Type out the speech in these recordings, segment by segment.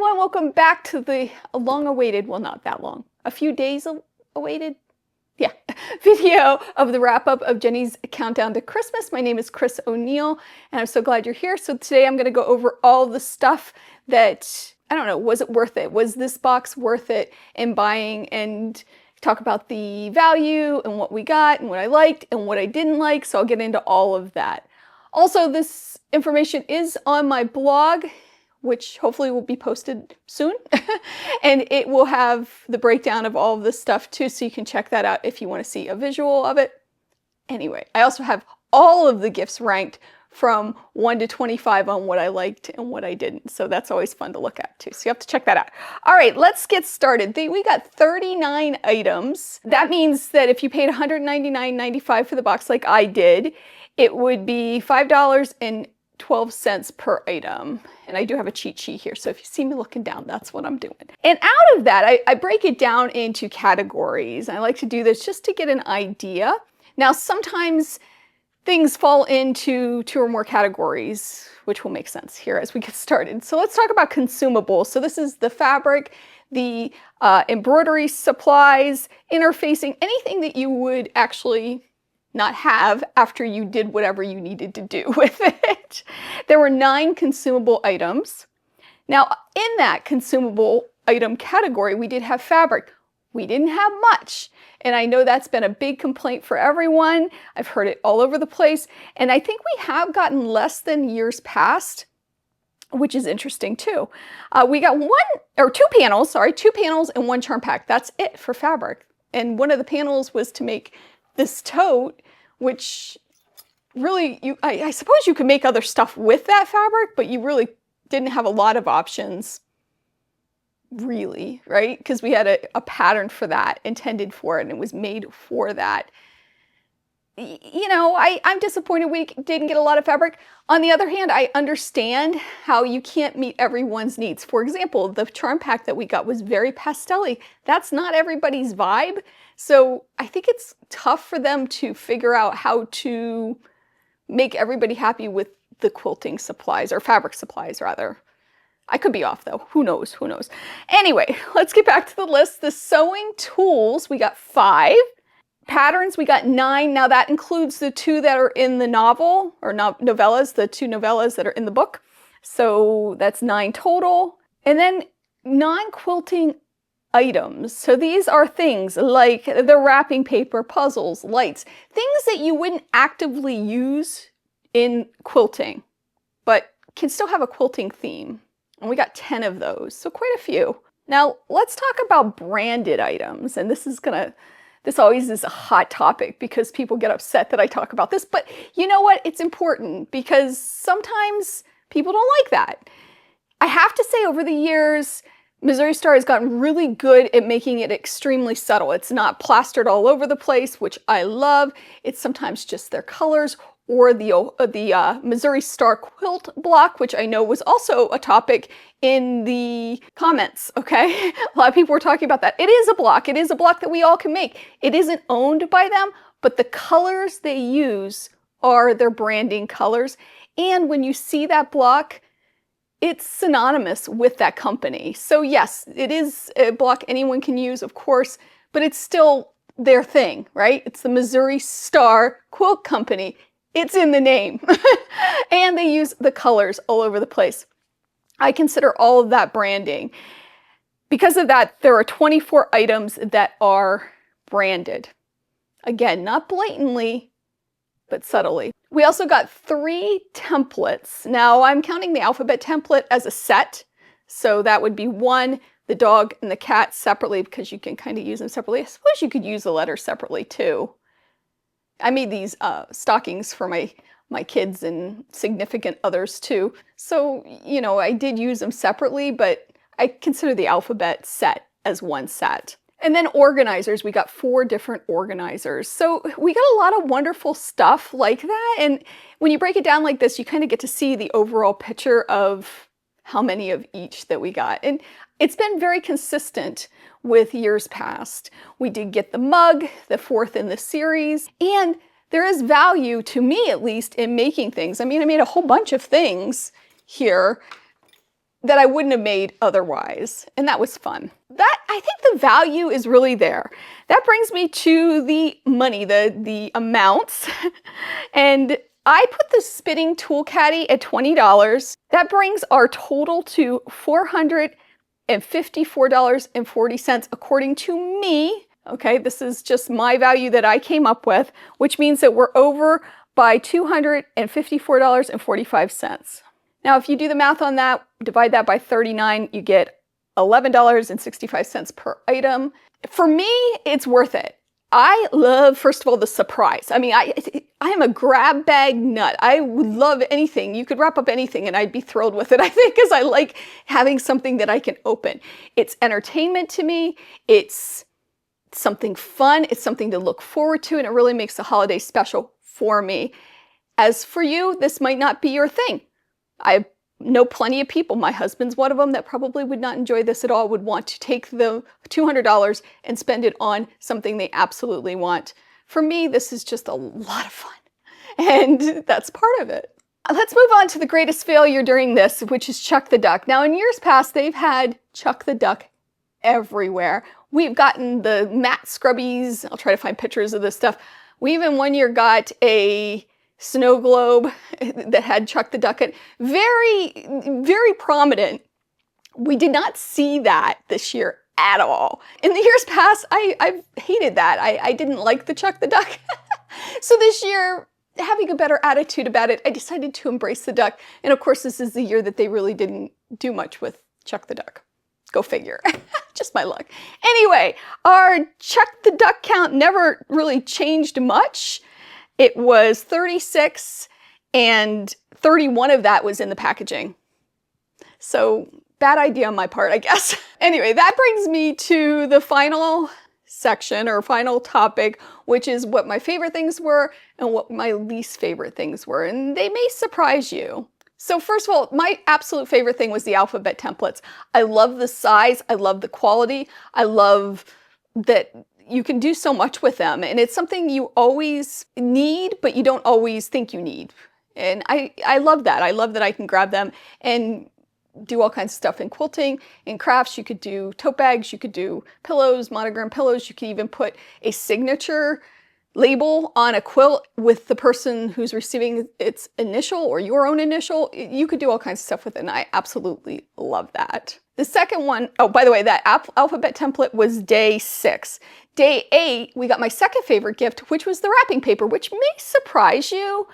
Hello and welcome back to the long-awaited, well, not that long, a few days awaited, yeah, video of the wrap-up of Jenny's Countdown to Christmas. My name is Chris O'Neill, and I'm so glad you're here. So today I'm going to go over all the stuff that, I don't know, was it worth it? Was this box worth it in buying, and talk about the value and what we got and what I liked and what I didn't like. So I'll get into all of that. Also, this information is on my blog, which hopefully will be posted soon. And it will have the breakdown of all of this stuff too, so you can check that out if you want to see a visual of it. Anyway, I also have all of the gifts ranked from 1 to 25 on what I liked and what I didn't. So that's always fun to look at too. So you have to check that out. All right, let's get started. We got 39 items. That means that if you paid $199.95 for the box like I did, it would be $5.12 per item. And I do have a cheat sheet here, so if you see me looking down, that's what I'm doing. And out of that, I break it down into categories. I like to do this just to get an idea. Now, sometimes things fall into 2 or more categories, which will make sense here as we get started. So let's talk about consumables. So this is the fabric, the embroidery supplies, interfacing, anything that you would actually not have after you did whatever you needed to do with it. There were 9 consumable items. Now, in that consumable item category, we did have fabric. We didn't have much. And I know that's been a big complaint for everyone. I've heard it all over the place. And I think we have gotten less than years past, which is interesting too. We got 2 panels and 1 charm pack. That's it for fabric. And one of the panels was to make this tote, which really, I suppose you could make other stuff with that fabric, but you really didn't have a lot of options, really, right? Because we had a pattern for that, intended for it, and it was made for that. You know, I'm disappointed we didn't get a lot of fabric. On the other hand, I understand how you can't meet everyone's needs. For example, the charm pack that we got was very pastel-y. That's not everybody's vibe. So I think it's tough for them to figure out how to make everybody happy with the quilting supplies, or fabric supplies rather. I could be off though, who knows, who knows. Anyway, let's get back to the list. The sewing tools, we got 5. Patterns, we got 9. Now that includes the 2 that are in the novel, or novellas, the 2 novellas that are in the book. So that's 9 total. And then non-quilting items. So these are things like the wrapping paper, puzzles, lights, things that you wouldn't actively use in quilting, but can still have a quilting theme. And we got 10 of those, so quite a few. Now let's talk about branded items. And this always is a hot topic because people get upset that I talk about this, but you know what? It's important because sometimes people don't like that. I have to say, over the years, Missouri Star has gotten really good at making it extremely subtle. It's not plastered all over the place, which I love. It's sometimes just their colors, or the Missouri Star Quilt block, which I know was also a topic in the comments, okay? A lot of people were talking about that. It is a block. It is a block that we all can make. It isn't owned by them, but the colors they use are their branding colors. And when you see that block, it's synonymous with that company. So yes, it is a block anyone can use, of course, but it's still their thing, right? It's the Missouri Star Quilt Company. It's in the name. And they use the colors all over the place. I consider all of that branding. Because of that, there are 24 items that are branded. Again, not blatantly, but subtly. We also got 3 templates. Now I'm counting the alphabet template as a set. So that would be 1, the dog and the cat separately, because you can kind of use them separately. I suppose you could use the letters separately too. I made these stockings for my kids and significant others too. So, you know, I did use them separately, but I consider the alphabet set as one set. And then organizers, we got 4 different organizers. So we got a lot of wonderful stuff like that. And when you break it down like this, you kind of get to see the overall picture of how many of each that we got. And it's been very consistent with years past. We did get the mug, the 4th in the series, and there is value, to me at least, in making things. I mean, I made a whole bunch of things here. that I wouldn't have made otherwise. And that was fun. I think the value is really there. That brings me to the money, the amounts. And I put the spinning tool caddy at $20. That brings our total to $454.40 according to me. Okay, this is just my value that I came up with, which means that we're over by $254.45. Now, if you do the math on that, divide that by 39, you get $11.65 per item. For me, it's worth it. I love, first of all, the surprise. I mean, I am a grab bag nut. I would love anything. You could wrap up anything and I'd be thrilled with it, I think, because I like having something that I can open. It's entertainment to me. It's something fun. It's something to look forward to, and it really makes the holiday special for me. As for you, this might not be your thing. I know plenty of people, my husband's one of them, that probably would not enjoy this at all, would want to take the $200 and spend it on something they absolutely want. For me, this is just a lot of fun, and that's part of it. Let's move on to the greatest failure during this, which is Chuck the Duck. Now, in years past, they've had Chuck the Duck everywhere. We've gotten the matte scrubbies. I'll try to find pictures of this stuff. We even one year got a snow globe that had Chuck the Duck in. Very, very prominent. We did not see that this year at all. In the years past, I've hated that. I didn't like the Chuck the Duck. So this year, having a better attitude about it, I decided to embrace the duck. And of course, this is the year that they really didn't do much with Chuck the Duck. Go figure. Just my luck. Anyway, our Chuck the Duck count never really changed much. It was 36, and 31 of that was in the packaging. So bad idea on my part, I guess. Anyway, that brings me to the final section or final topic, which is what my favorite things were and what my least favorite things were. And they may surprise you. So first of all, my absolute favorite thing was the alphabet templates. I love the size. I love the quality. I love that you can do so much with them. And it's something you always need, but you don't always think you need. And I love that. I love that I can grab them and do all kinds of stuff in quilting, in crafts. You could do tote bags. You could do pillows, monogram pillows. You could even put a signature label on a quilt with the person who's receiving its initial or your own initial. You could do all kinds of stuff with it, and I absolutely love that. The second one, oh, by the way, that alphabet template was day 6. Day 8, we got my second favorite gift, which was the wrapping paper, which may surprise you,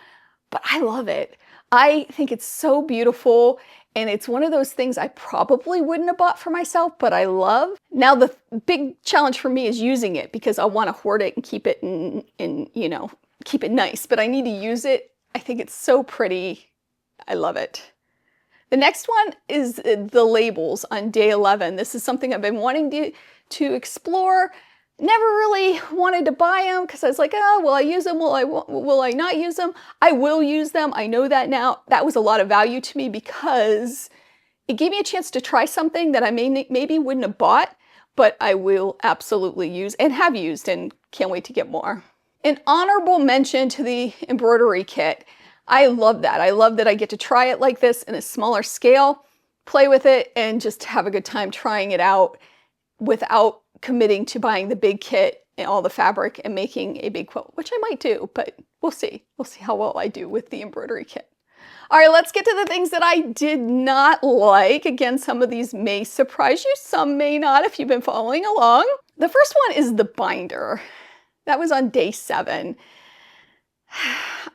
but I love it. I think it's so beautiful. And it's one of those things I probably wouldn't have bought for myself, but I love. Now the big challenge for me is using it, because I want to hoard it and keep it in, you know, keep it nice, but I need to use it. I think it's so pretty. I love it. The next one is the labels on day 11. This is something I've been wanting to explore. Never really wanted to buy them because I was like, oh, will I use them? Will I not use them? I will use them. I know that now. That was a lot of value to me because it gave me a chance to try something that I maybe wouldn't have bought, but I will absolutely use and have used, and can't wait to get more. An honorable mention to the embroidery kit. I love that. I love that I get to try it like this in a smaller scale, play with it, and just have a good time trying it out without committing to buying the big kit and all the fabric and making a big quilt, which I might do, but we'll see. We'll see how well I do with the embroidery kit. All right, let's get to the things that I did not like. Again, some of these may surprise you, some may not if you've been following along. The first one is the binder. That was on day 7.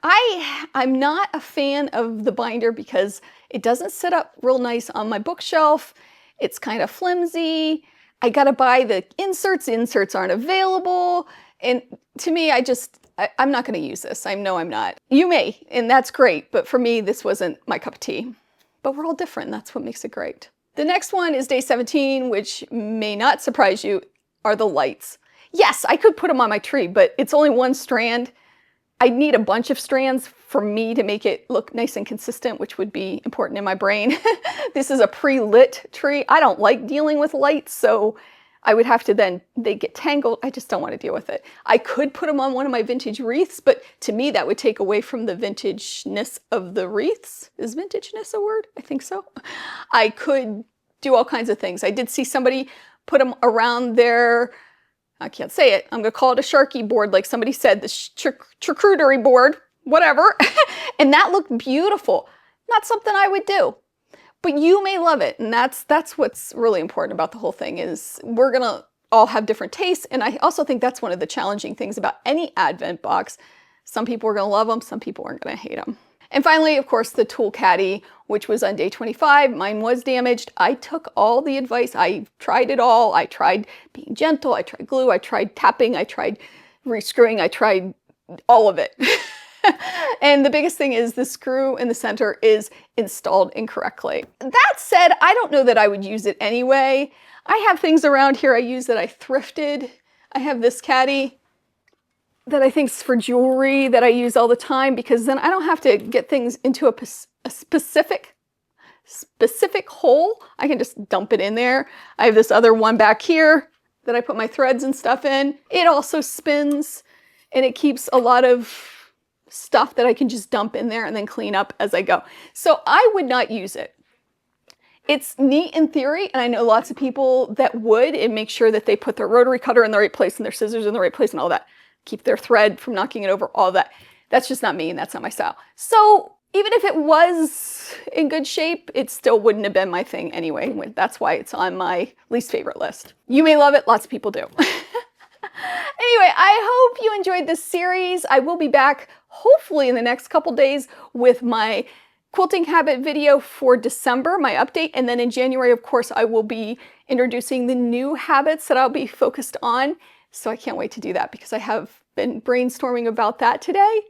I'm not a fan of the binder because it doesn't sit up real nice on my bookshelf. It's kind of flimsy. I gotta buy the inserts. The inserts aren't available. And to me, I'm not gonna use this. I know I'm not. You may, and that's great. But for me, this wasn't my cup of tea. But we're all different. That's what makes it great. The next one is day 17, which may not surprise you, are the lights. Yes, I could put them on my tree, but it's only one strand. I need a bunch of strands for me to make it look nice and consistent, which would be important in my brain. This is a pre-lit tree. I don't like dealing with lights, so I would have to then, they get tangled. I just don't want to deal with it. I could put them on one of my vintage wreaths, but to me that would take away from the vintageness of the wreaths. Is vintageness a word? I think so. I could do all kinds of things. I did see somebody put them around their, I can't say it, I'm going to call it a Sharky board, like somebody said, the charcuterie board, whatever. And that looked beautiful. Not something I would do. But you may love it, and that's what's really important about the whole thing, is we're gonna all have different tastes, and I also think that's one of the challenging things about any Advent box. Some people are gonna love them, some people aren't gonna hate them. And finally, of course, the tool caddy, which was on day 25. Mine was damaged. I took all the advice. I tried it all. I tried being gentle. I tried glue. I tried tapping. I tried rescrewing. I tried all of it. And the biggest thing is the screw in the center is installed incorrectly. That said, I don't know that I would use it anyway. I have things around here I use that I thrifted. I have this caddy that I think is for jewelry that I use all the time, because then I don't have to get things into a specific hole. I can just dump it in there. I have this other one back here that I put my threads and stuff in. It also spins, and it keeps a lot of stuff that I can just dump in there and then clean up as I go. So I would not use it. It's neat in theory, and I know lots of people that would, and make sure that they put their rotary cutter in the right place and their scissors in the right place and all that. Keep their thread from knocking it over, all that. That's just not me, and that's not my style. So even if it was in good shape, it still wouldn't have been my thing anyway. That's why it's on my least favorite list. You may love it, lots of people do. Anyway, I hope you enjoyed this series. I will be back hopefully in the next couple days with my quilting habit video for December, my update. And then in January, of course, I will be introducing the new habits that I'll be focused on. So I can't wait to do that, because I have been brainstorming about that today.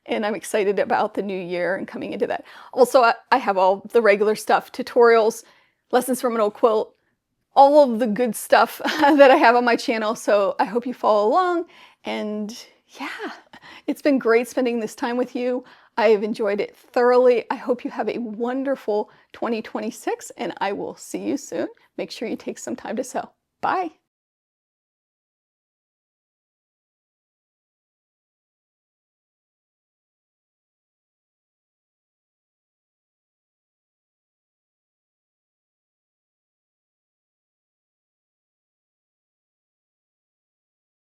And I'm excited about the new year and coming into that. Also, I have all the regular stuff, tutorials, lessons from an old quilt, all of the good stuff that I have on my channel. So I hope you follow along. And yeah, it's been great spending this time with you. I have enjoyed it thoroughly. I hope you have a wonderful 2026, and I will see you soon. Make sure you take some time to sew. Bye.